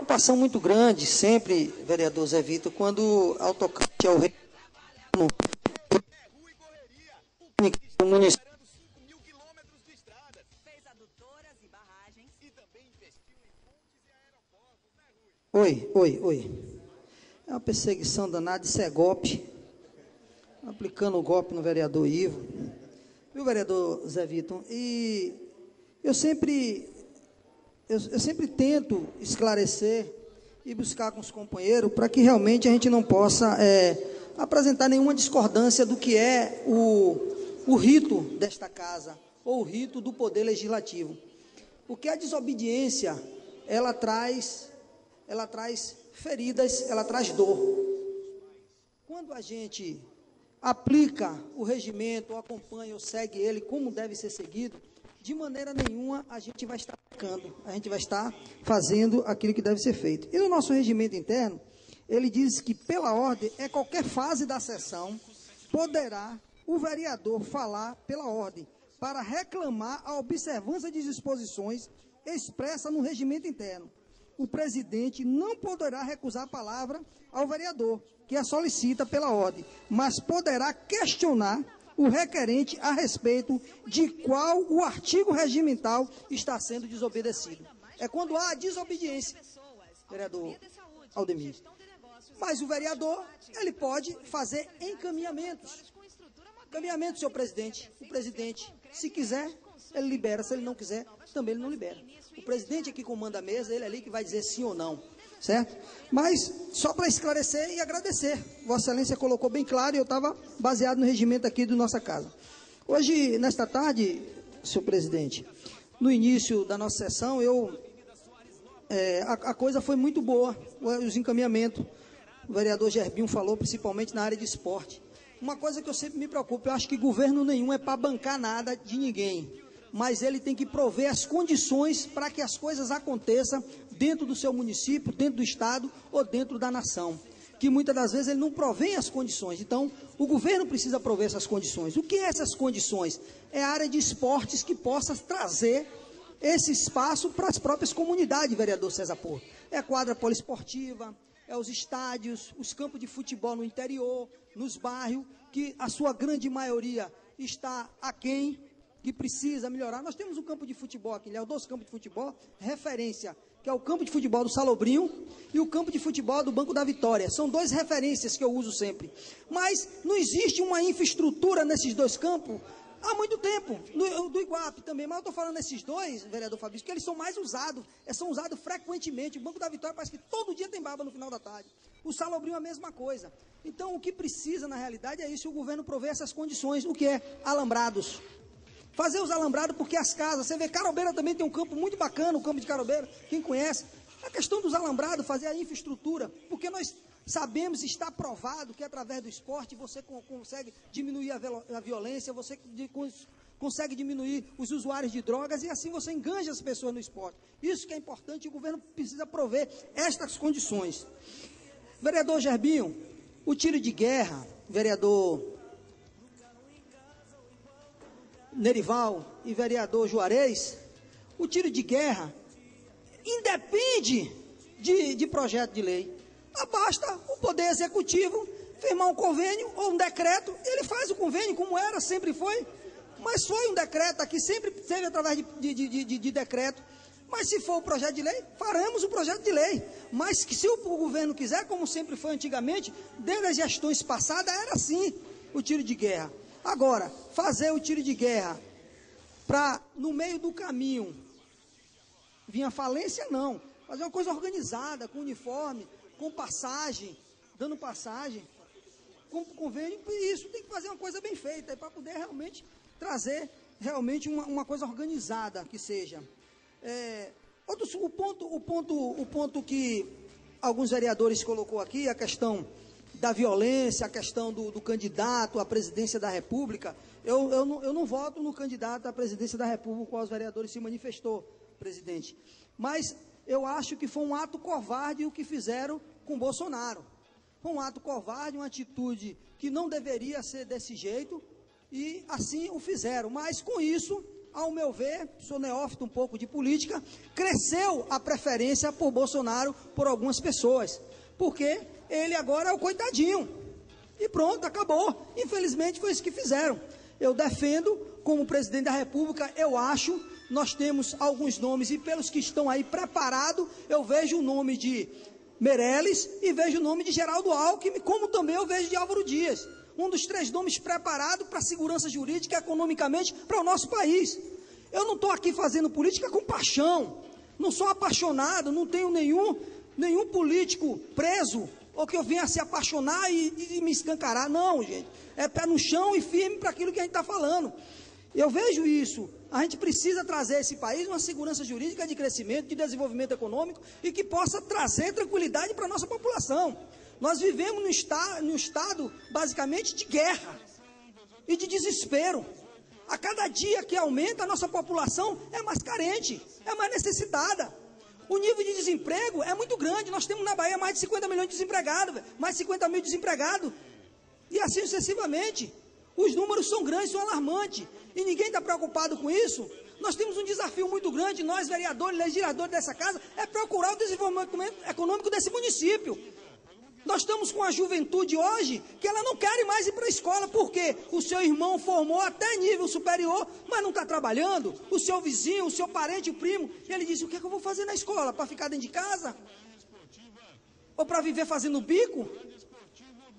preocupação muito grande, sempre, vereador Zé Vitor, quando ao tocante ao do município. Oi. É uma perseguição danada, isso é golpe. Aplicando o golpe no vereador Ivo. Viu, vereador Zé Vitor? E eu sempre tento esclarecer e buscar com os companheiros para que realmente a gente não possa apresentar nenhuma discordância do que é o rito desta casa, ou o rito do Poder Legislativo. Porque a desobediência, ela traz feridas, ela traz dor. Quando a gente aplica o regimento, ou acompanha, ou segue ele como deve ser seguido, de maneira nenhuma a gente vai estar pecando, a gente vai estar fazendo aquilo que deve ser feito. E no nosso regimento interno, ele diz que, pela ordem, qualquer fase da sessão, poderá o vereador falar pela ordem, para reclamar a observância de disposições expressas no regimento interno. O presidente não poderá recusar a palavra ao vereador, que a solicita pela ordem, mas poderá questionar o requerente a respeito de qual o artigo regimental está sendo desobedecido. É quando há desobediência, vereador Aldemir. Mas o vereador, ele pode fazer encaminhamentos. Encaminhamento, senhor presidente. O presidente, se quiser, ele libera. Se ele não quiser, também ele não libera. O presidente é que comanda a mesa, ele é ali que vai dizer sim ou não. Certo? Mas, só para esclarecer e agradecer. Vossa Excelência colocou bem claro e eu estava baseado no regimento aqui da nossa casa. Hoje, nesta tarde, senhor presidente, no início da nossa sessão, a coisa foi muito boa, os encaminhamentos. O vereador Gerbinho falou, principalmente na área de esporte. Uma coisa que eu sempre me preocupo, eu acho que governo nenhum é para bancar nada de ninguém, mas ele tem que prover as condições para que as coisas aconteçam dentro do seu município, dentro do estado ou dentro da nação, que muitas das vezes ele não provém as condições. Então, o governo precisa prover essas condições. O que é essas condições? É a área de esportes que possa trazer esse espaço para as próprias comunidades, vereador César Porto. É a quadra poliesportiva, é os estádios, os campos de futebol no interior, nos bairros, que a sua grande maioria está aquém, que precisa melhorar. Nós temos um campo de futebol aqui, dois campos de futebol, referência, que é o campo de futebol do Salobrinho e o campo de futebol do Banco da Vitória. São duas referências que eu uso sempre. Mas não existe uma infraestrutura nesses dois campos há muito tempo, do Iguape também, mas eu estou falando nesses dois, vereador Fabrício, que eles são mais usados, são usados frequentemente. O Banco da Vitória parece que todo dia tem baba no final da tarde. O Salobrinho é a mesma coisa. Então, o que precisa, na realidade, é isso, o governo prover essas condições. O que é? Alambrados. Fazer os alambrados, porque as casas, você vê, Carobeira também tem um campo muito bacana, o campo de Carobeira, quem conhece. A questão dos alambrados, fazer a infraestrutura, porque nós sabemos, está provado que através do esporte você consegue diminuir a violência, você consegue diminuir os usuários de drogas e assim você enganja as pessoas no esporte. Isso que é importante, o governo precisa prover estas condições. Vereador Gerbinho, o tiro de guerra, vereador Nerival e vereador Juarez, o tiro de guerra independe de projeto de lei. Basta o Poder Executivo firmar um convênio ou um decreto, ele faz o convênio como era, sempre foi, mas foi um decreto aqui, sempre teve através de decreto. Mas se for o projeto de lei, faremos o projeto de lei. Mas que se o governo quiser, como sempre foi antigamente, desde as gestões passadas, era assim o tiro de guerra. Agora, fazer o tiro de guerra para, no meio do caminho, vir a falência, não. Fazer uma coisa organizada, com uniforme, com passagem, dando passagem, com convênio, isso tem que fazer uma coisa bem feita, para poder realmente trazer realmente uma coisa organizada que seja. O ponto que alguns vereadores colocou aqui, a questão da violência, a questão do candidato à presidência da República, eu não voto no candidato à presidência da República, qual os vereadores se manifestou, presidente. Mas eu acho que foi um ato covarde o que fizeram com Bolsonaro. Foi um ato covarde, uma atitude que não deveria ser desse jeito, e assim o fizeram. Mas com isso, ao meu ver, sou neófito um pouco de política, cresceu a preferência por Bolsonaro por algumas pessoas, porque ele agora é o coitadinho, e pronto, acabou. Infelizmente foi isso que fizeram. Eu defendo, como presidente da República, eu acho, nós temos alguns nomes, e pelos que estão aí preparados, eu vejo o nome de Meirelles e vejo o nome de Geraldo Alckmin, como também eu vejo de Álvaro Dias, um dos 3 nomes preparados para a segurança jurídica e economicamente para o nosso país. Eu não estou aqui fazendo política com paixão, não sou apaixonado, não tenho nenhum político preso, ou que eu venha se apaixonar e me escancarar. Não, gente, é pé no chão e firme para aquilo que a gente está falando. Eu vejo isso. A gente precisa trazer a esse país uma segurança jurídica de crescimento, de desenvolvimento econômico e que possa trazer tranquilidade para a nossa população. Nós vivemos num estado, basicamente, de guerra e de desespero. A cada dia que aumenta, a nossa população é mais carente, é mais necessitada. O nível de desemprego é muito grande. Nós temos na Bahia mais de 50 milhões de desempregados, mais de 50 mil desempregados. E assim sucessivamente. Os números são grandes, são alarmantes. E ninguém está preocupado com isso. Nós temos um desafio muito grande, nós vereadores, legisladores dessa casa, é procurar o desenvolvimento econômico desse município. Nós estamos com a juventude hoje, que ela não quer mais ir para a escola, porque o seu irmão formou até nível superior, mas não está trabalhando. O seu vizinho, o seu parente, o primo, ele diz, o que é que eu vou fazer na escola? Para ficar dentro de casa? Ou para viver fazendo bico?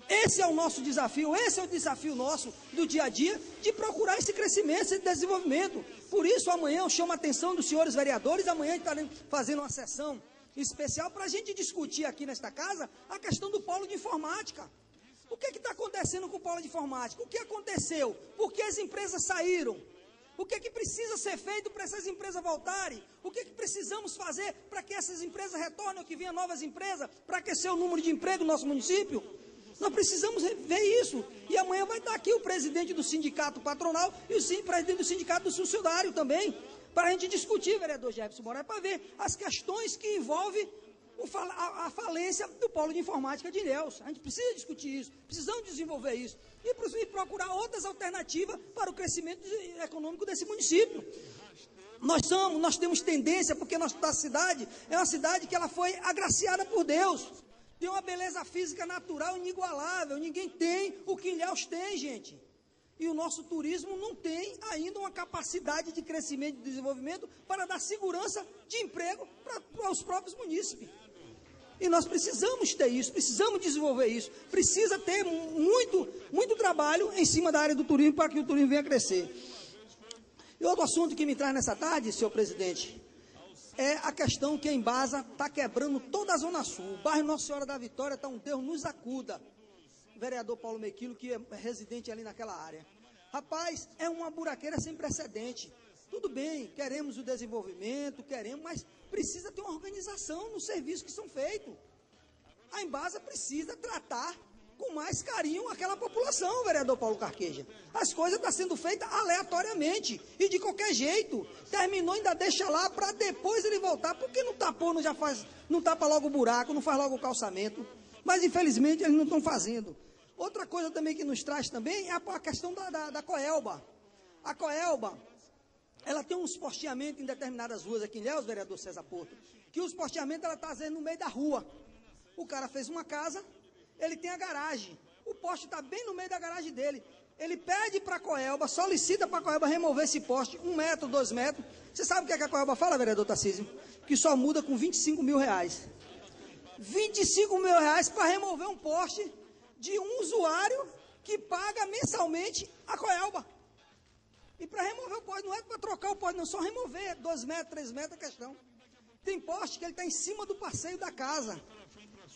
Esse é o nosso desafio, esse é o desafio nosso do dia a dia, de procurar esse crescimento, esse desenvolvimento. Por isso, amanhã eu chamo a atenção dos senhores vereadores, amanhã estaremos fazendo uma sessão especial para a gente discutir aqui nesta casa a questão do polo de informática. O que está acontecendo com o polo de informática? O que aconteceu? Por que as empresas saíram? O que precisa ser feito para essas empresas voltarem? O que precisamos fazer para que essas empresas retornem ou que venham novas empresas para aquecer o número de emprego no nosso município? Nós precisamos ver isso. E amanhã vai estar aqui o presidente do sindicato patronal e o presidente do sindicato do funcionário também, para a gente discutir, vereador Jefferson Moraes, para ver as questões que envolvem a falência do polo de informática de Ilhéus. A gente precisa discutir isso, precisamos desenvolver isso e procurar outras alternativas para o crescimento econômico desse município. Nós temos tendência, porque nossa cidade é uma cidade que ela foi agraciada por Deus. Tem uma beleza física natural inigualável. Ninguém tem o que Ilhéus tem, gente. E o nosso turismo não tem ainda uma capacidade de crescimento e de desenvolvimento para dar segurança de emprego para os próprios munícipes. E nós precisamos ter isso, precisamos desenvolver isso. Precisa ter muito trabalho em cima da área do turismo para que o turismo venha crescer. E outro assunto que me traz nessa tarde, senhor presidente, é a questão que a Embasa está quebrando toda a Zona Sul. O bairro Nossa Senhora da Vitória está um Deus nos acuda. O vereador Paulo Mequilo, que é residente ali naquela área. Rapaz, é uma buraqueira sem precedente. Tudo bem, queremos o desenvolvimento, mas precisa ter uma organização nos serviços que são feitos. A Embasa precisa tratar com mais carinho aquela população, vereador Paulo Carqueja. As coisas estão sendo feitas aleatoriamente e de qualquer jeito. Terminou, ainda deixa lá para depois ele voltar, porque não tapou, não tapa logo o buraco, não faz logo o calçamento. Mas infelizmente eles não estão fazendo. Outra coisa também que nos traz também é a questão da Coelba. A Coelba, ela tem uns posteamentos em determinadas ruas aqui em Ilhéus, vereador César Porto, que os posteamentos ela está fazendo no meio da rua. O cara fez uma casa, ele tem a garagem, o poste está bem no meio da garagem dele. Ele pede para a Coelba, solicita para a Coelba remover esse poste, 1 metro, 2 metros. Você sabe o que a Coelba fala, vereador Tarcísio? Que só muda com 25 mil reais. 25 mil reais para remover um poste de um usuário que paga mensalmente a Coelba. E para remover o poste, não é para trocar o poste, não, só remover 2 metros, 3 metros a questão. Tem poste que ele está em cima do passeio da casa,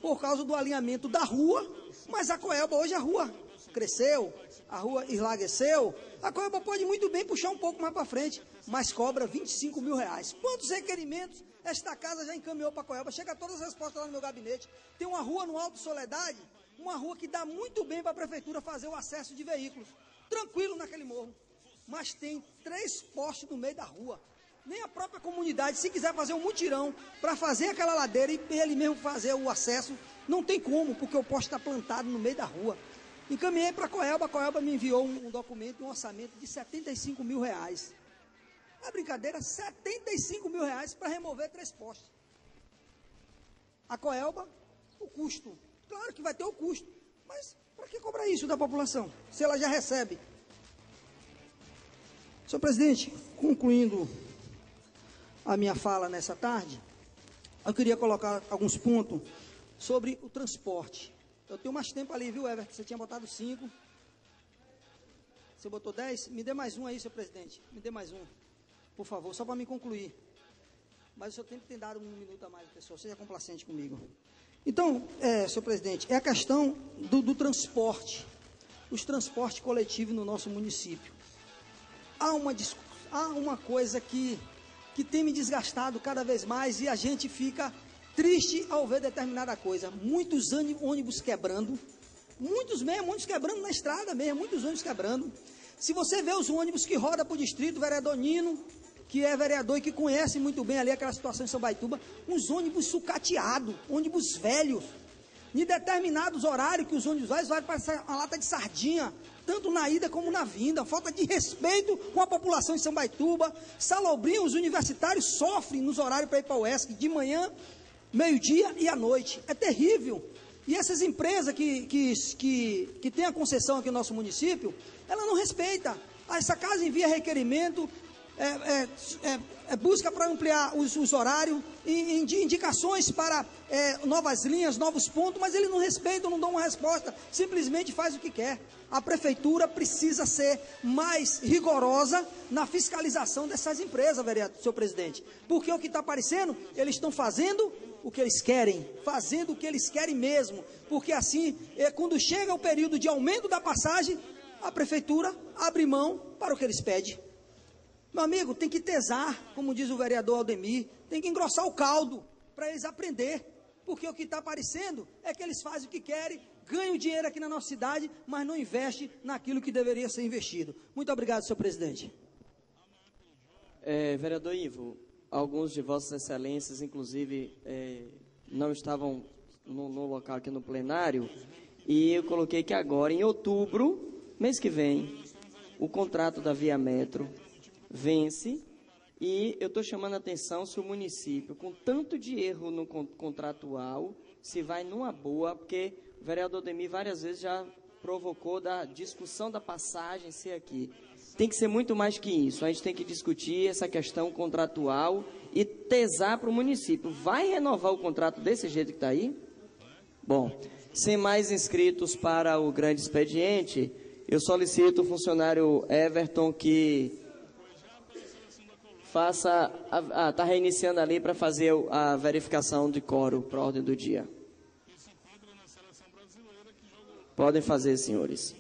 por causa do alinhamento da rua, mas a Coelba, hoje a rua cresceu, a rua eslargueceu, a Coelba pode muito bem puxar um pouco mais para frente, mas cobra 25 mil reais. Quantos requerimentos esta casa já encaminhou para a Coelba? Chega todas as respostas lá no meu gabinete. Tem uma rua no Alto Soledade, uma rua que dá muito bem para a prefeitura fazer o acesso de veículos, tranquilo naquele morro, mas tem 3 postes no meio da rua. Nem a própria comunidade, se quiser fazer um mutirão para fazer aquela ladeira e ele mesmo fazer o acesso, não tem como, porque o poste está plantado no meio da rua. Encaminhei para a Coelba me enviou um documento, um orçamento de 75 mil reais. A brincadeira, R$75 mil para remover 3 postes. A Coelba, o custo. Claro que vai ter o custo, mas para que cobrar isso da população, se ela já recebe? Senhor presidente, concluindo a minha fala nessa tarde, eu queria colocar alguns pontos sobre o transporte. Eu tenho mais tempo ali, viu, Everton? Você tinha botado 5. Você botou 10? Me dê mais um aí, senhor presidente. Me dê mais um, por favor, só para me concluir. Mas o senhor tem dado 1 minuto a mais, pessoal. Seja complacente comigo. Então, senhor presidente, é a questão do transporte. Os transportes coletivos no nosso município. Há uma coisa que tem me desgastado cada vez mais e a gente fica triste ao ver determinada coisa. Muitos ônibus quebrando, muitos quebrando na estrada mesmo, muitos ônibus quebrando. Se você vê os ônibus que rodam para o distrito, o vereador Nino, que é vereador e que conhece muito bem ali aquela situação em São Baituba, uns ônibus sucateados, ônibus velhos, em determinados horários que os ônibus vai passar uma lata de sardinha, tanto na ida como na vinda, falta de respeito com a população de São Baituba. Salobrinho, os universitários sofrem nos horários para ir para o UESC, de manhã, meio-dia e à noite, é terrível. E essas empresas que têm a concessão aqui no nosso município, ela não respeita. Essa casa envia requerimento, busca para ampliar os horários, indicações para novas linhas, novos pontos, mas eles não respeitam, não dão uma resposta, simplesmente faz o que quer. A prefeitura precisa ser mais rigorosa na fiscalização dessas empresas, vereador, senhor presidente, porque o que está aparecendo, eles estão fazendo o que eles querem, fazendo o que eles querem mesmo, porque assim, quando chega o período de aumento da passagem, a prefeitura abre mão para o que eles pedem. Meu amigo, tem que tesar, como diz o vereador Aldemir, tem que engrossar o caldo para eles aprender, porque o que está aparecendo é que eles fazem o que querem, ganham dinheiro aqui na nossa cidade, mas não investem naquilo que deveria ser investido. Muito obrigado, senhor presidente. Vereador Ivo, alguns de vossas excelências, inclusive, não estavam no local aqui no plenário, e eu coloquei que agora, em outubro, mês que vem, o contrato da Via Metro vence, e eu estou chamando a atenção se o município, com tanto de erro no contratual, se vai numa boa, porque o vereador Aldemir várias vezes já provocou da discussão da passagem ser aqui. Tem que ser muito mais que isso, a gente tem que discutir essa questão contratual e tesar para o município. Vai renovar o contrato desse jeito que está aí? Bom, sem mais inscritos para o grande expediente, eu solicito o funcionário Everton que faça, está reiniciando ali para fazer a verificação de quórum para a ordem do dia. Podem fazer, senhores.